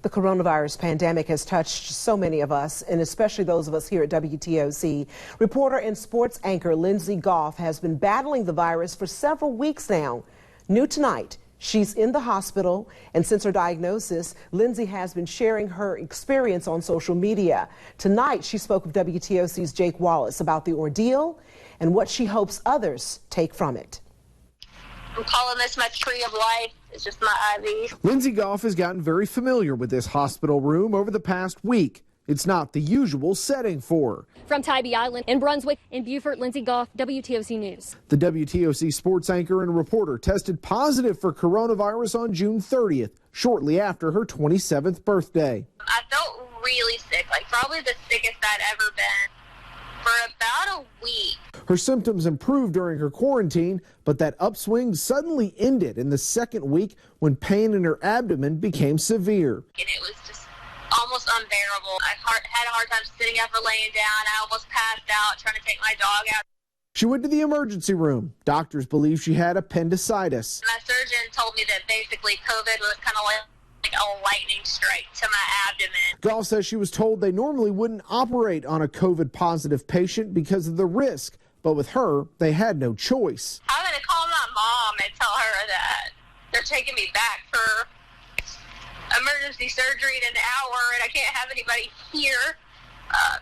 The coronavirus pandemic has touched so many of us, and especially those of us here at WTOC. Reporter and sports anchor Lindsay Goff has been battling the virus for several weeks now. New tonight, she's in the hospital, and since her diagnosis, Lindsay has been sharing her experience on social media. Tonight, she spoke with WTOC's Jake Wallace about the ordeal and what she hopes others take from it. I'm calling this my tree of life. It's just my IV. Lindsay Goff has gotten very familiar with this hospital room over the past week. It's not the usual setting for her. From Tybee Island in Brunswick in Beaufort, Lindsay Goff, WTOC News. The WTOC sports anchor and reporter tested positive for coronavirus on June 30th, shortly after her 27th birthday. I felt really sick, like probably the sickest I'd ever been for about a week. Her symptoms improved during her quarantine, but that upswing suddenly ended in the second week when pain in her abdomen became severe. And it was just almost unbearable. I had a hard time sitting up or laying down. I almost passed out trying to take my dog out. She went to the emergency room. Doctors believe she had appendicitis. My surgeon told me that basically COVID was kind of like a lightning strike to my abdomen. Goff says she was told they normally wouldn't operate on a COVID-positive patient because of the risk. But with her, they had no choice. I'm going to call my mom and tell her that they're taking me back for emergency surgery in an hour, and I can't have anybody here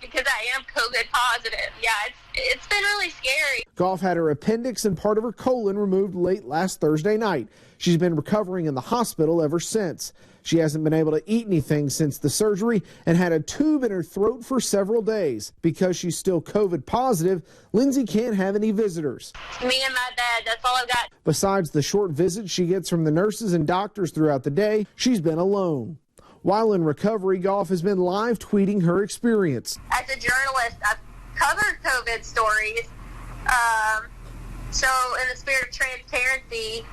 because I am COVID positive. Yeah, it's been really scary. Goff had her appendix and part of her colon removed late last Thursday night. She's been recovering in the hospital ever since. She hasn't been able to eat anything since the surgery and had a tube in her throat for several days. Because she's still COVID positive, Lindsay can't have any visitors. Me and my bed, that's all I've got. Besides the short visits she gets from the nurses and doctors throughout the day, she's been alone. While in recovery, Goff has been live tweeting her experience. As a journalist, I've covered COVID stories. So in the spirit of transparency,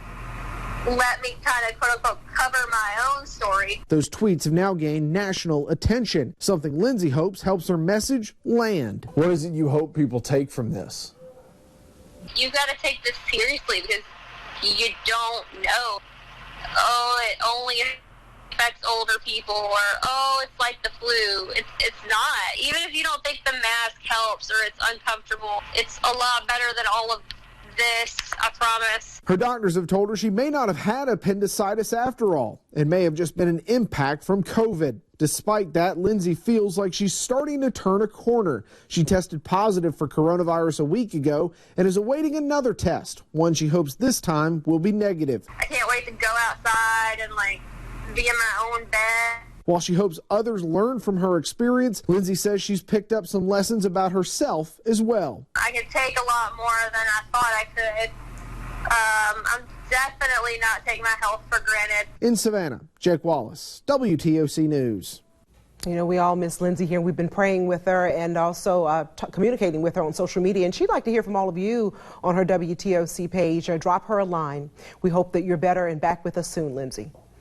let me kind of quote-unquote cover my own story. Those tweets have now gained national attention, something Lindsay hopes helps her message land. What is it you hope people take from this? You've got to take this seriously because you don't know. Oh, it only affects older people, or oh, it's like the flu. It's not. Even if you don't think the mask helps or it's uncomfortable, it's a lot better than all of this, I promise. Her doctors have told her she may not have had appendicitis after all. It may have just been an impact from COVID. Despite that, Lindsay feels like she's starting to turn a corner. She tested positive for coronavirus a week ago and is awaiting another test, one she hopes this time will be negative. I can't wait to go outside and be in my own bed. While she hopes others learn from her experience, Lindsay says she's picked up some lessons about herself as well. I can take a lot more than I thought I could. I'm definitely not taking my health for granted. In Savannah, Jake Wallace, WTOC News. You know, we all miss Lindsay here. We've been praying with her and also communicating with her on social media. And she'd like to hear from all of you on her WTOC page. Drop her a line. We hope that you're better and back with us soon, Lindsay.